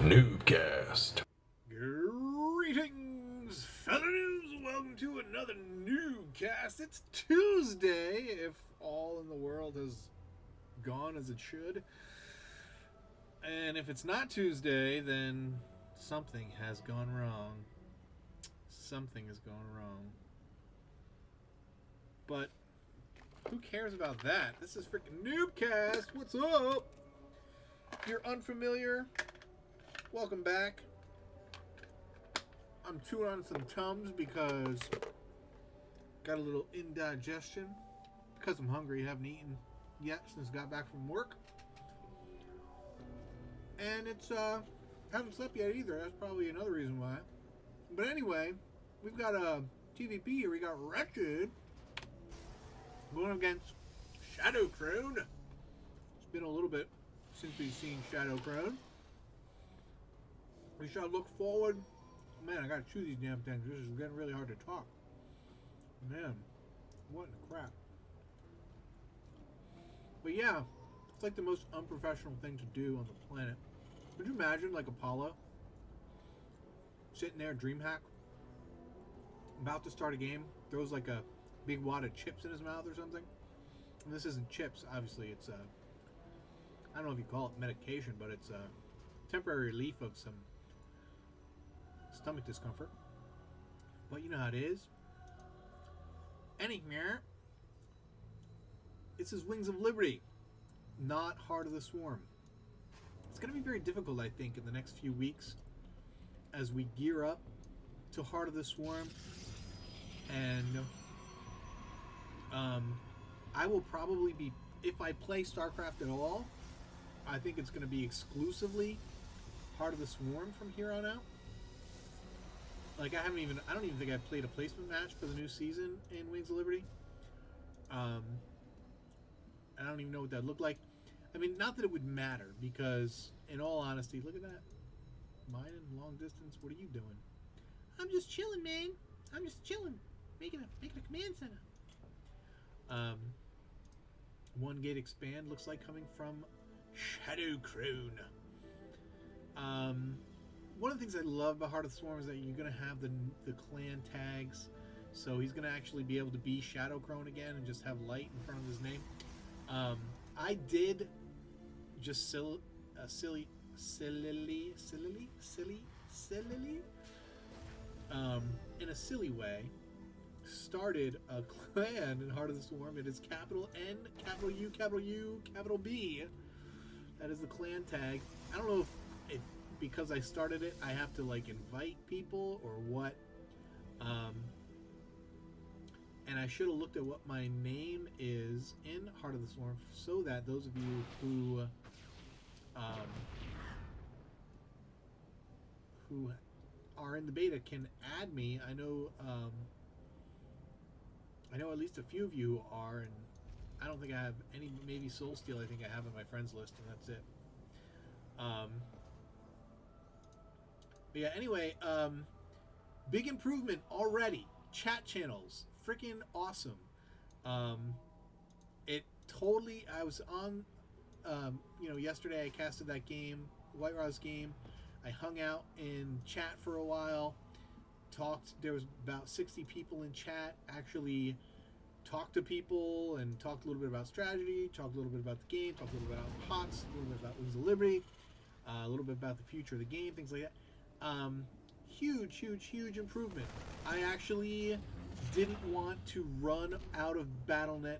NuubCast. Greetings, fellas! Welcome to another NuubCast. It's Tuesday, if all in the world has gone as it should. And if it's not Tuesday, then something has gone wrong. Something has gone wrong. But who cares about that? This is freaking NuubCast. What's up? If you're unfamiliar, welcome back. I'm chewing on some Tums because got a little indigestion. Because I'm hungry, haven't eaten yet since I got back from work. And it's haven't slept yet either. That's probably another reason why. But anyway, we've got a TVP here. We got Wretched going against Shadow Crone. It's been a little bit since we've seen Shadow Crone. We shall look forward. Man, I gotta chew these damn things. This is getting really hard to talk. Man, what in the crap? But yeah, it's like the most unprofessional thing to do on the planet. Could you imagine, like, Apollo sitting there, DreamHack, about to start a game, throws like a big wad of chips in his mouth or something? And this isn't chips, obviously. It's I don't know if you call it medication, but it's temporary relief of some stomach discomfort. But you know how it is. Anywhere. This is Wings of Liberty, not Heart of the Swarm. It's going to be very difficult, I think, in the next few weeks as we gear up to Heart of the Swarm. And I will probably be, if I play StarCraft at all, I think it's going to be exclusively Heart of the Swarm from here on out. Like, I don't even think I've played a placement match for the new season in Wings of Liberty. I don't even know what that looked like. I mean, not that it would matter, because in all honesty, look at that. Mine in long distance, what are you doing? I'm just chilling, man. I'm just chilling. Making a command center. One gate expand looks like coming from Shadow Crone. One of the things I love about Heart of the Swarm is that you're going to have the clan tags. So he's going to actually be able to be Shadow Crone again and just have light in front of his name. I did just in a silly way, started a clan in Heart of the Swarm. It is capital N, capital U, capital U, capital B. That is the clan tag. I don't know if because I started it, I have to like invite people or what. And I should have looked at what my name is in Heart of the Swarm so that those of you who are in the beta can add me. I know at least a few of you are, and I don't think I have any. Maybe Soul Steel I think I have on my friends list, and that's it. But yeah, anyway, big improvement already. Chat channels, freaking awesome. It totally. I was on, yesterday I casted that game, WhiteRa's game. I hung out in chat for a while. Talked. There was about 60 people in chat. Actually, talked to people and talked a little bit about strategy. Talked a little bit about the game. Talked a little bit about HOTS. A little bit about Wings of Liberty. A little bit about the future of the game. Things like that. Huge improvement. I actually didn't want to run out of BattleNet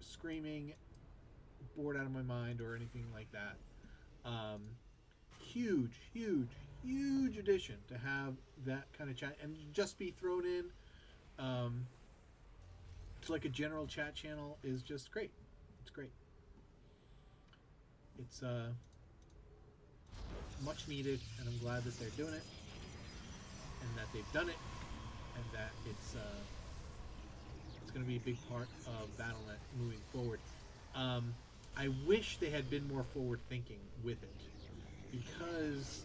screaming bored out of my mind or anything like that. Huge addition to have that kind of chat and just be thrown in to like a general chat channel is just great. It's great. It's much needed, and I'm glad that they're doing it, and that they've done it, and that it's going to be a big part of BattleNet moving forward. I wish they had been more forward-thinking with it, because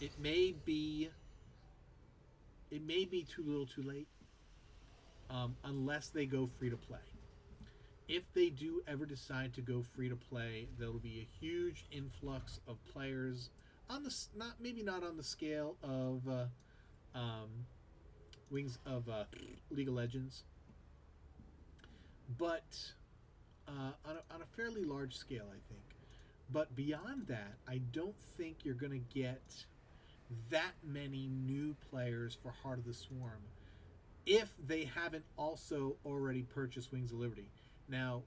it may be too little, too late, unless they go free to play. if they do ever decide to go free to play, there'll be a huge influx of players on the not on the scale of Wings of League of Legends, but on a fairly large scale, I think. But beyond that, I don't think you're going to get that many new players for Heart of the Swarm if they haven't also already purchased Wings of Liberty. Now,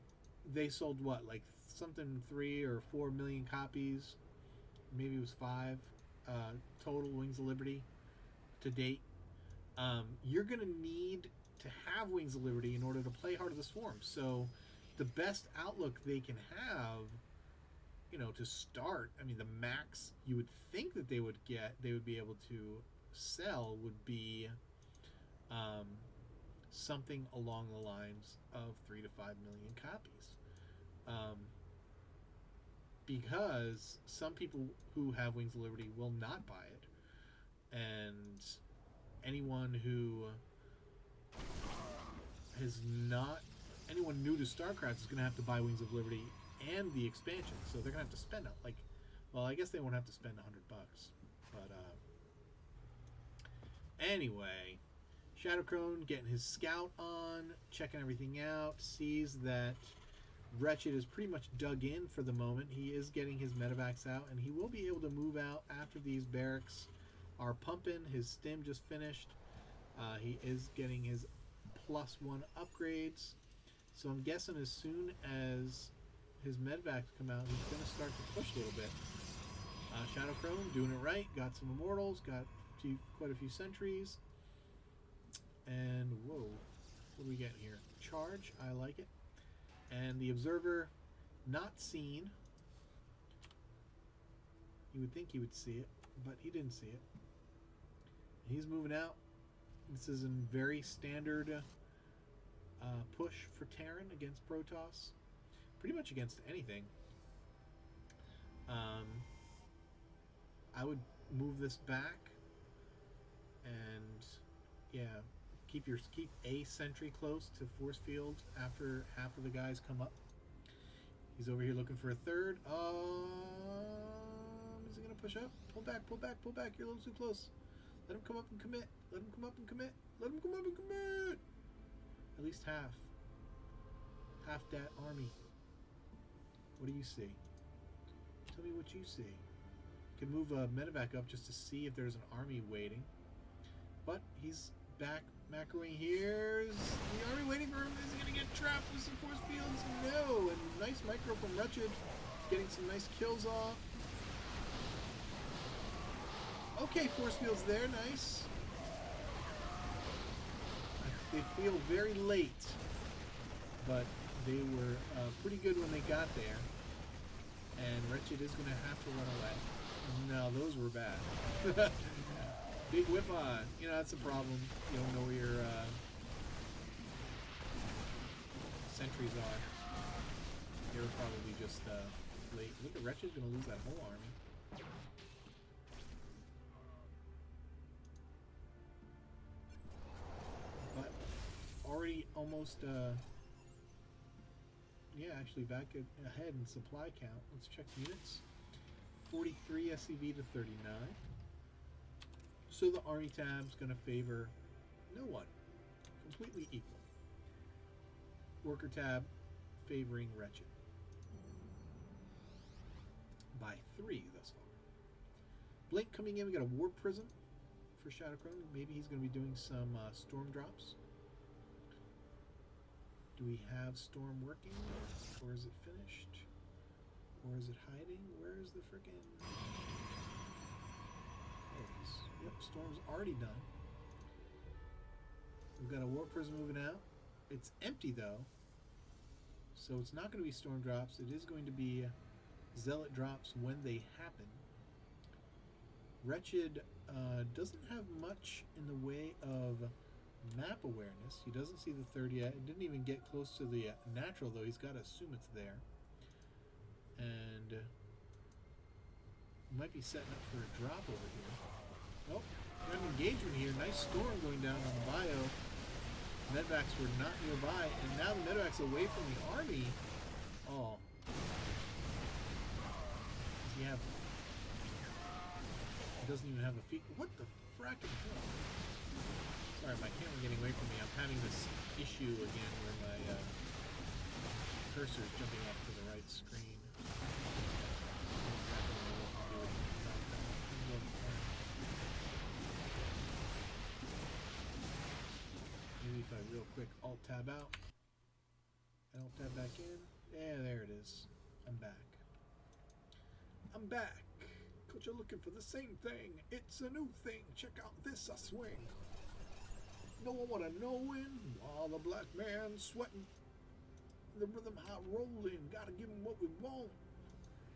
they sold what, like something 3 or 4 million copies? Maybe it was 5 total Wings of Liberty to date. You're going to need to have Wings of Liberty in order to play Heart of the Swarm. So the best outlook they can have, you know, to start, I mean, the max you would think that they would be able to sell would be something along the lines of 3 to 5 million copies. Because some people who have Wings of Liberty will not buy it, and anyone new to StarCraft is going to have to buy Wings of Liberty and the expansion, so they're going to have to spend I guess they won't have to spend $100, but anyway, Shadowcrone getting his scout on, checking everything out, sees that Wretched is pretty much dug in for the moment. He is getting his medevacs out, and he will be able to move out after these barracks are pumping. His stim just finished. He is getting his +1 upgrades. So I'm guessing as soon as his medevacs come out, he's going to start to push a little bit. Shadowcrone doing it right. Got some immortals. Got quite a few sentries. And whoa, what are we getting here? Charge. I like it. And the observer, not seen. You would think he would see it, but he didn't see it. He's moving out. This is a very standard push for Terran against Protoss. Pretty much against anything. I would move this back, and yeah, keep a sentry close to force field after half of the guys come up. He's over here looking for a third. Is he gonna push up? Pull back, pull back, pull back. You're a little too close. Let him come up and commit. Let him come up and commit. Let him come up and commit. At least half. Half that army. What do you see? Tell me what you see. You can move a medevac up just to see if there's an army waiting. But he's back macroing. Here's the army waiting for him. Is he going to get trapped with some force fields? No. And nice micro from Wretched. Getting some nice kills off. Okay, force fields there. Nice. They feel very late, but they were pretty good when they got there. And Wretched is going to have to run away. No, those were bad. Big whip on. You know, that's a problem. You don't know where your sentries are. They were probably just late. Look at Wretched's going to lose that whole army. But already almost, yeah, actually back ahead in supply count. Let's check units. 43 SCV to 39. So the army tab's going to favor no one. Completely equal. Worker tab favoring Wretched. By 3 thus far. Blink coming in. We got a Warp Prism for Shadowcrone. Maybe he's going to be doing some Storm drops. Do we have Storm working? Or is it finished? Or is it hiding? Where is the frickin'... There it is. Yep, Storm's already done. We've got a Warp Prism moving out. It's empty, though. So it's not going to be Storm drops. It is going to be Zealot drops when they happen. Wretched doesn't have much in the way of map awareness. He doesn't see the third yet. It didn't even get close to the natural, though. He's got to assume it's there. And might be setting up for a drop over here. Oh, got an engagement here. Nice storm going down on the bio. Medvacs were not nearby, and now the medvacs away from the army. Oh. Does he have... He doesn't even have a feet. What the frackin' hell? Sorry, my camera getting away from me. I'm having this issue again where my cursor is jumping off to the right screen. Maybe if I real quick Alt-Tab out and Alt-Tab back in. Yeah, there it is. I'm back. I'm back. Cause you're looking for the same thing. It's a new thing. Check out this a swing. No one wanna know when while the black man's sweating. The rhythm hot rolling. Gotta give him what we want.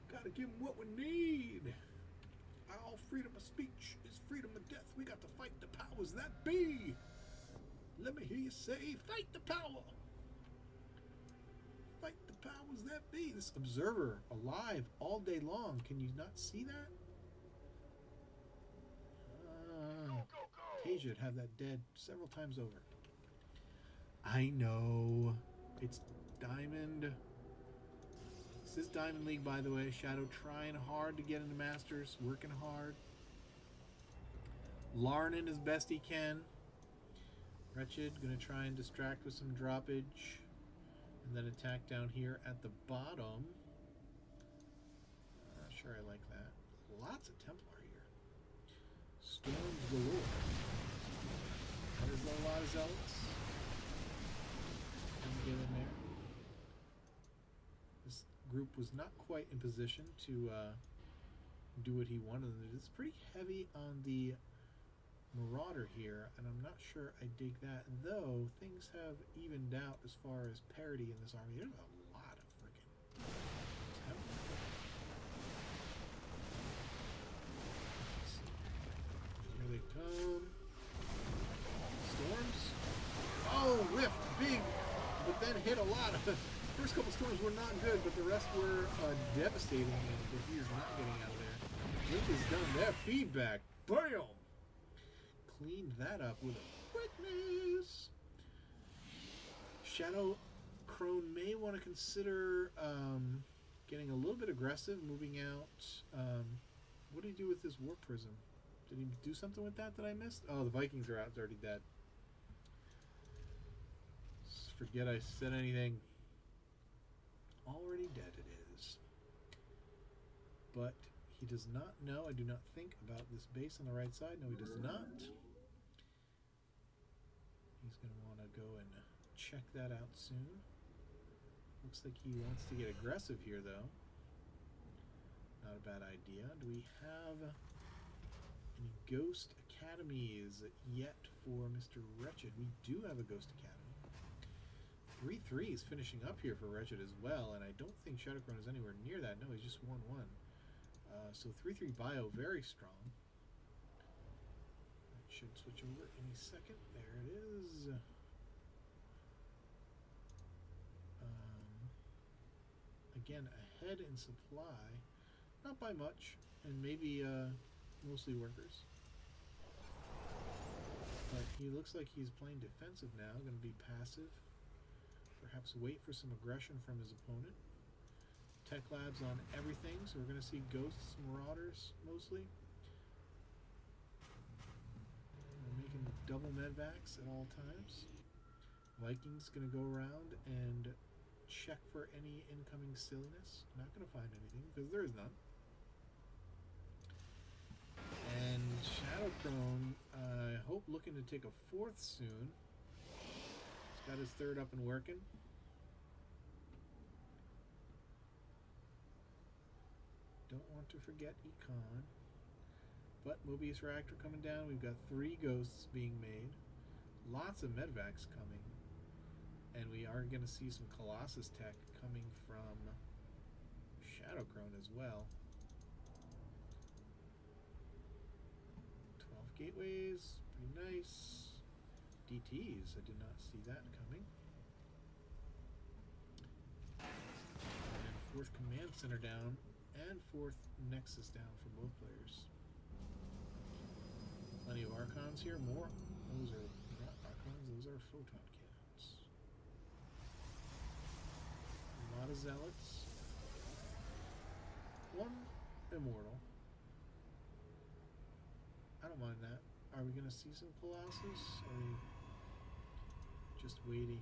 Gotta give him what we need. Our freedom of speech is freedom of death. We got to fight the powers that be. Let me hear you say, fight the power. Fight the powers that be. This observer alive all day long. Can you not see that? Taja'd have that dead several times over. I know. It's Diamond. This is Diamond League, by the way. Shadow trying hard to get into Masters. Working hard. Larnin as best he can. Wretched going to try and distract with some droppage. And then attack down here at the bottom. Not sure I like that. Lots of Templar here. Storms galore. There's a lot of zealots. Get in there. This group was not quite in position to do what he wanted. It's pretty heavy on the Marauder here, and I'm not sure I dig that. Though things have evened out as far as parity in this army. There's a lot of freaking Templar. Here they come. Storms. Oh, lift, big, but then hit a lot. First couple storms were not good, but the rest were devastating. And the Here's not getting out of there. Lift is done there. Feedback. Bam! Cleaned that up with a quickness. Shadow Crone may want to consider getting a little bit aggressive, moving out. What did he do with his Warp Prism? Did he do something with that I missed? Oh, the Vikings are out. It's already dead. Forget I said anything. Already dead it is. But he does not know. I do not think about this base on the right side. No, he does not. He's going to want to go and check that out soon. Looks like he wants to get aggressive here, though. Not a bad idea. Do we have any Ghost Academies yet for Mr. Wretched? We do have a Ghost Academy. 3-3 is finishing up here for Wretched as well, and I don't think Shadowcrone is anywhere near that. No, he's just 1-1. So 3-3 bio, very strong. That should switch over any second. There it is. Again, ahead in supply. Not by much, and maybe mostly workers. But he looks like he's playing defensive now, going to be passive. Perhaps wait for some aggression from his opponent. Tech labs on everything, so we're going to see ghosts, marauders mostly. We're making double medvacs at all times. Vikings going to go around and check for any incoming silliness. Not going to find anything because there is none. And Shadowcrone, I hope looking to take a fourth soon. He's got his third up and working. Don't want to forget Econ. But Mobius Reactor coming down. We've got 3 ghosts being made. Lots of medvacs coming. And we are going to see some Colossus tech coming from Shadowcrone as well. 12 gateways. Pretty nice. DTs. I did not see that coming. And 4th Command Center down. And 4th Nexus down for both players. Plenty of Archons here. More. Those are not Archons. Those are Photon Cannons. A lot of zealots. One immortal. I don't mind that. Are we gonna see some Colossus? Or are we just waiting?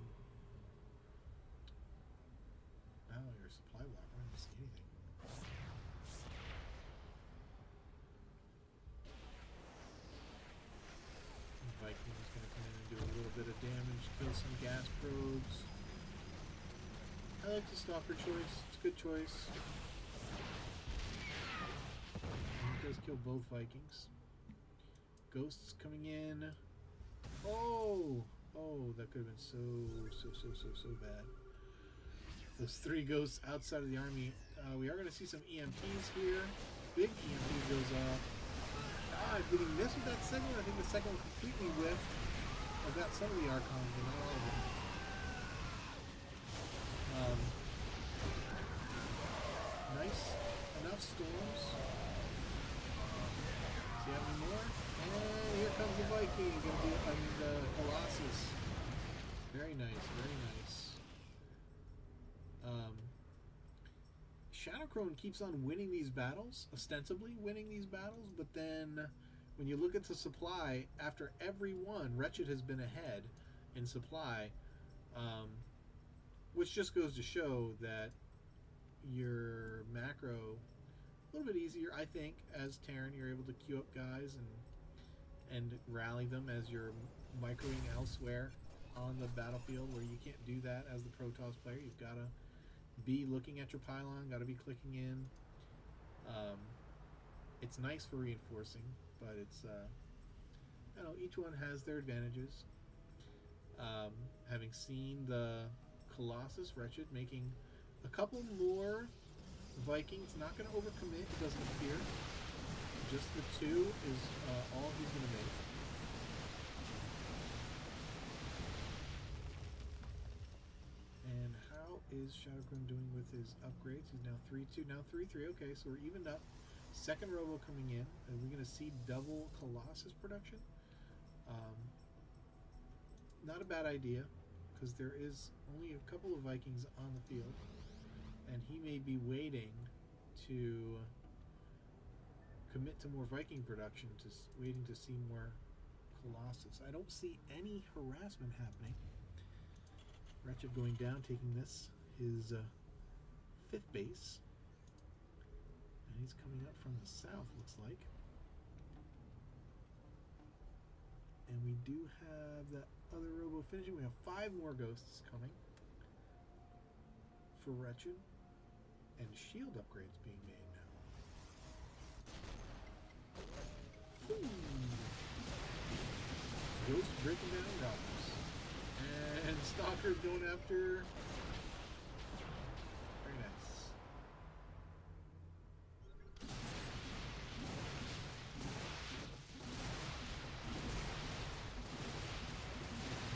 Oh, your supply block. I don't see anything. Viking is gonna come in and do a little bit of damage, kill some gas probes. I like the Stalker choice. It's a good choice. And he does kill both Vikings. Ghosts coming in. Oh! Oh, that could have been so bad. Those 3 ghosts outside of the army. We are going to see some EMPs here. Big EMP goes off. Ah, did he miss with that second one? I think the second one completely whiffed. I got some of the Archons, but not all of them. Nice. Enough storms. Does he have any more? And here comes the Viking. The Colossus. Very nice, very nice. Shadowcrone keeps on winning these battles, ostensibly winning these battles, but then when you look at the supply, after every one, Wretched has been ahead in supply, which just goes to show that your macro a little bit easier, I think, as Terran. You're able to queue up guys and rally them as you're microing elsewhere on the battlefield, where you can't do that as the Protoss player. You've got to be looking at your pylon, got to be clicking in. It's nice for reinforcing, but it's I don't know, each one has their advantages. Having seen the Colossus Wretched making a couple more Vikings, not going to overcommit, it doesn't appear. Just the 2 is all he's going to make. And how is Shadowcrone doing with his upgrades? He's now 3-2, now 3-3. Okay, so we're evened up. Second Robo coming in. Are we going to see double Colossus production? Not a bad idea, because there is only a couple of Vikings on the field, and he may be waiting to commit to more Viking production, waiting to see more Colossus. I don't see any harassment happening. Wretched going down, taking this, his 5th base. And he's coming up from the south, looks like. And we do have that other Robo finishing. We have 5 more ghosts coming for Wretched. And shield upgrades being made now. Ooh. Ghost breaking down rocks. And Stalker's going after. Very nice.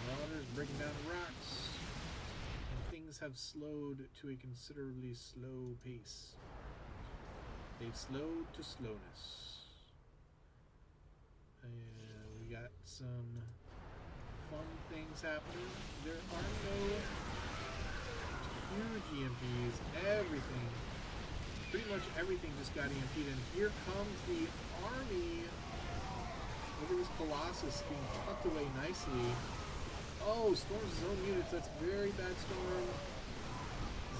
Marauders breaking down the rocks. And things have slowed to a considerably slow pace. They've slowed to slowness. And we got some fun things happening. There are no huge EMPs. Everything, pretty much everything just got EMP'd. And here comes the army. Look at this Colossus being tucked away nicely. Oh, Storm's zone units. That's very bad Storm.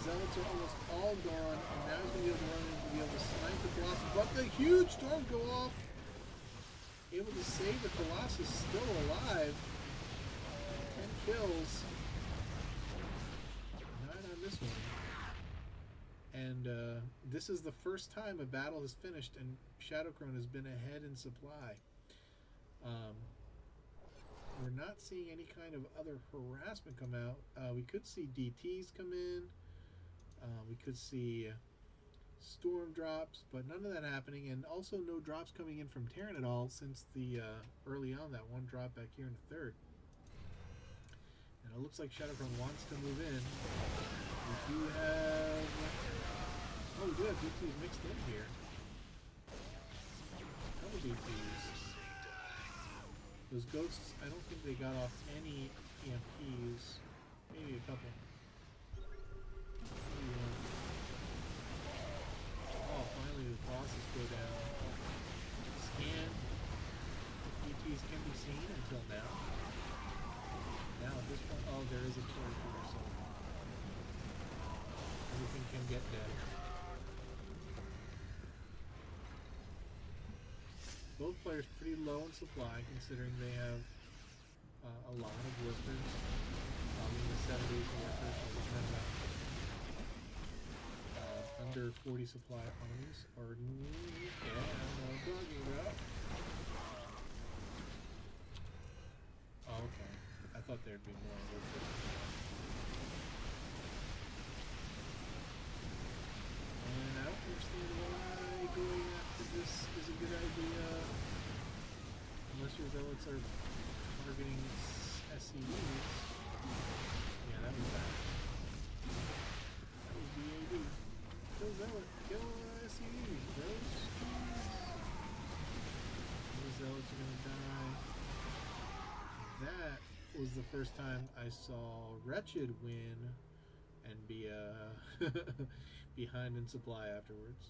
Zealots are almost all gone. And now he's going to be able to run in to be able to snipe the Colossus. But the huge Storms go off. Able to save the Colossus, still alive. 10 kills. 9 on this one. And this is the first time a battle has finished and Shadowcrone has been ahead in supply. We're not seeing any kind of other harassment come out. We could see DTs come in. We could see storm drops, but none of that happening, and also no drops coming in from Terran at all since the early on, that one drop back here in the 3rd. And it looks like Shadowcrone wants to move in. We do have... Oh, we do have DTs mixed in here. Couple DTs. Those ghosts, I don't think they got off any EMPs. Maybe a couple. Maybe until now. Now at this point, oh, there is a turret here, so everything can get dead. Both players pretty low in supply, considering they have a lot of workers. Probably the 7 days of workers, or looking at under 40 supply armies, or yeah, I don't know what I'm talking about. Oh, okay. I thought there'd be more workers. And I don't understand why going after this is a good idea. Unless your zealots are targeting SCVs. Yeah, that was bad. That was BAD. Kill zealot. Kill SCVs, bros. Those zealots are gonna die. That was the first time I saw Wretched win and be behind in supply afterwards.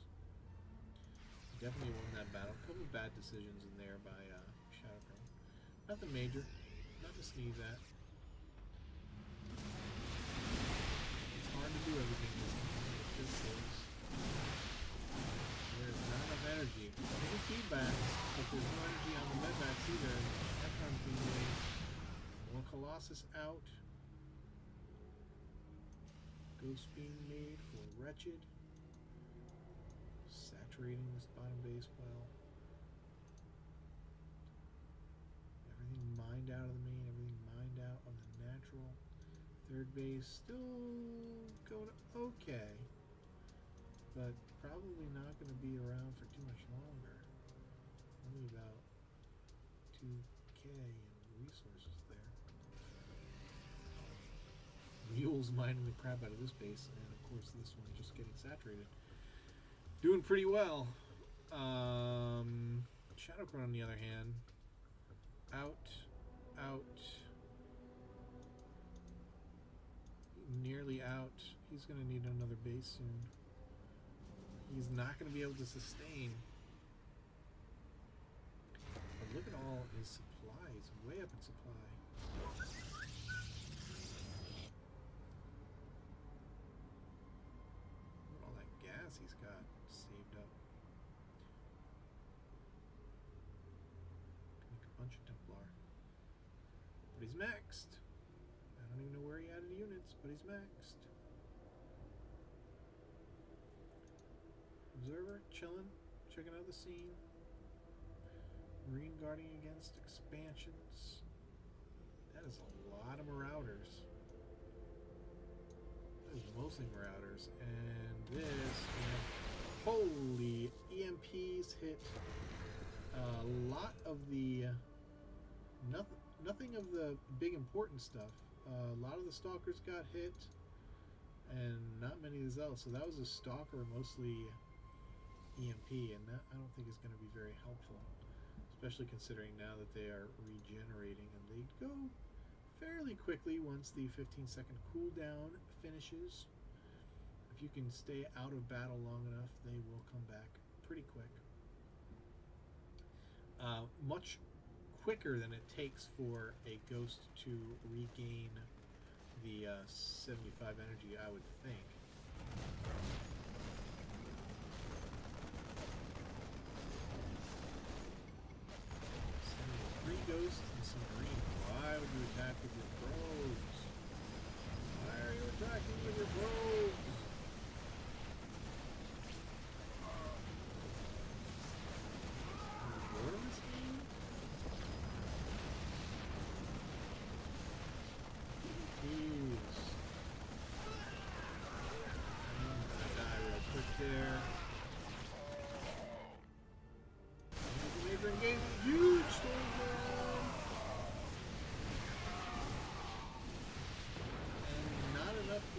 Definitely won that battle. A couple of bad decisions in there by Shadowcrown. Nothing major. Nothing to sneeze at. It's hard to do everything this is. There's not enough energy. There's feedbacks, but there's no energy on the medbacks either. Shadowcrown's being made. More Colossus out. Ghost being made for Wretched. Saturating this bottom base well. Everything mined out of the main, everything mined out of the natural. Third base still going okay, but probably not going to be around for too much longer. Only about 2K in resources there. Mules mining the crap out of this base, and of course this one just getting saturated. Doing pretty well. Shadowcrown, on the other hand, out, nearly out. He's going to need another base soon. He's not going to be able to sustain. But look at all his supplies, way up in supply. Look at all that gas he's got saved up. Make a bunch of Templar. But he's maxed. I don't even know where he added units, but he's maxed. Observer, chilling, checking out the scene. Marine guarding against expansions. That is a lot of Marauders. That is mostly Marauders. And this, holy EMPs hit a lot of the, nothing of the big important stuff. A lot of the Stalkers got hit, and not many of the Zealots. So that was a Stalker, mostly EMP, and that I don't think is going to be very helpful, especially considering now that they are regenerating, and they go fairly quickly once the 15-second cooldown finishes. If you can stay out of battle long enough, they will come back pretty quick. Much quicker than it takes for a Ghost to regain the 75 energy, I would think. Sending 3 Ghosts and some Marines. Why would you attack with your probes? Why are you attacking with your probes?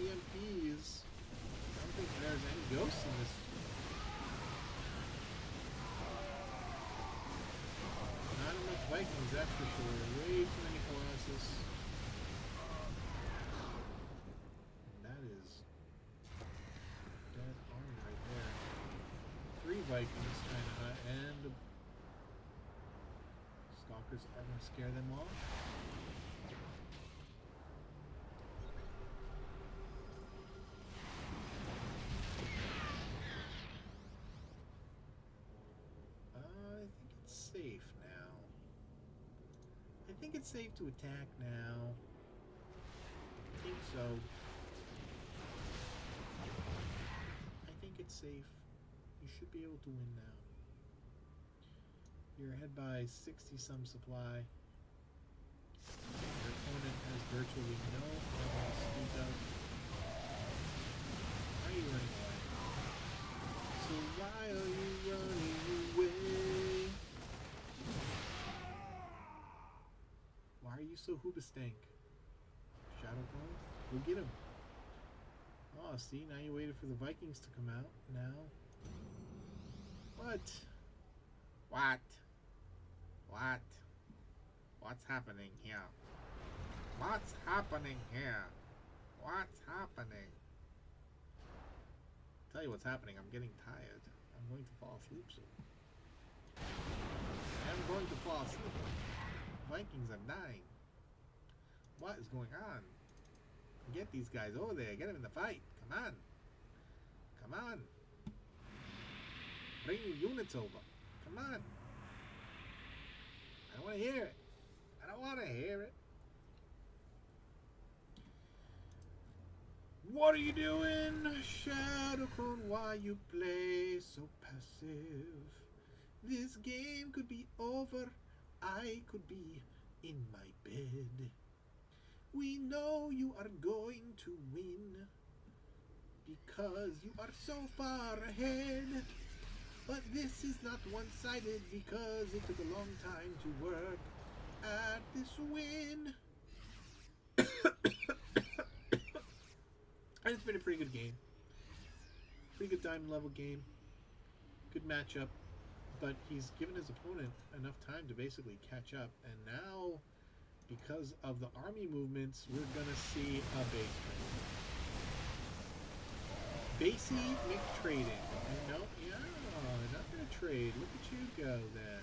EMPs. I don't think there's any ghosts in this. Not enough Vikings, that's for sure. Way too many Colossus. And that is dead army right there. 3 Vikings trying to hide, and Stalkers are going to scare them off. I think it's safe now. I think it's safe to attack now. I think so. I think it's safe. You should be able to win now. You're ahead by 60-some supply. Your opponent has virtually no armor to speak of. Why are you running away? So why are you running away? Why are you so hoobastank? Shadow Clone? Go get him. Oh, see, now you waited for the Vikings to come out. Now. What? What? What? What's happening here? What's happening here? What's happening? I'll tell you what's happening. I'm getting tired. I'm going to fall asleep soon. I'm going to fall asleep. Vikings are dying. What is going on? Get these guys over there. Get them in the fight. Come on. Come on. Bring your units over. Come on. I don't want to hear it. I don't want to hear it. What are you doing, Shadow Clone? Why you play so passive? This game could be over. I could be in my bed. We know you are going to win because you are so far ahead. But this is not one-sided because it took a long time to work at this win. And it's been a pretty good game. Pretty good diamond level game. Good matchup. But he's given his opponent enough time to basically catch up. And now, because of the army movements, we're going to see a base trade. Basey McTrading. No, yeah, not going to trade. Look at you go then.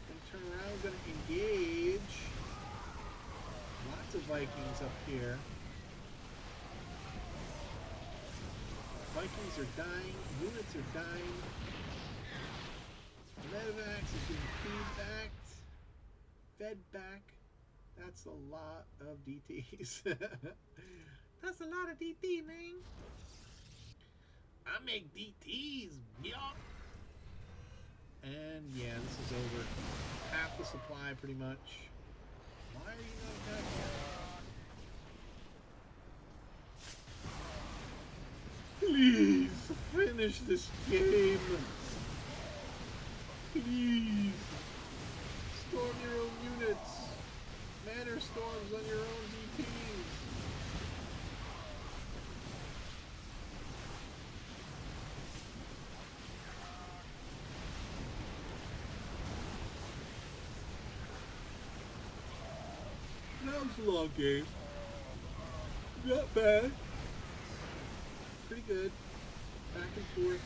Going to turn around, going to engage. Lots of Vikings up here. Vikings are dying. Units are dying. Medevacs is being fed back. That's a lot of DTs. That's a lot of DT, man. I make DTs, yeah. And yeah, this is over. Half the supply, pretty much. Why are you not attacking? Please finish this game. Please. Storm your own units. Manor storms on your own DTs. That was a long game. Not bad. Pretty good. Back and forth.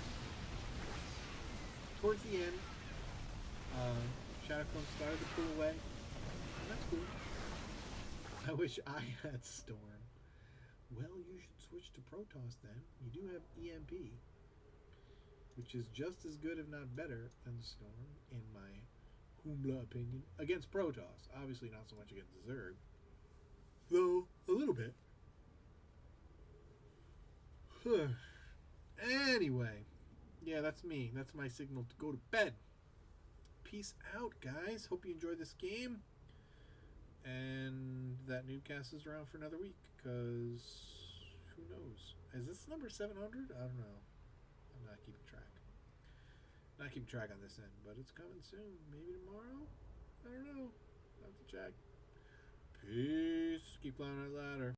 Towards the end, Shadow Clone started to pull away. That's cool. I wish I had Storm. Well, you should switch to Protoss then. You do have EMP, which is just as good, if not better, than Storm, in my humble opinion. Against Protoss. Obviously not so much against Zerg. Though, a little bit. Anyway. Yeah, that's me. That's my signal to go to bed. Peace out, guys. Hope you enjoyed this game. And that NuubCast is around for another week, because who knows? Is this number 700? I don't know. I'm not keeping track. Not keeping track on this end, but it's coming soon. Maybe tomorrow? I don't know. I'll have to check. Peace. Keep climbing that ladder.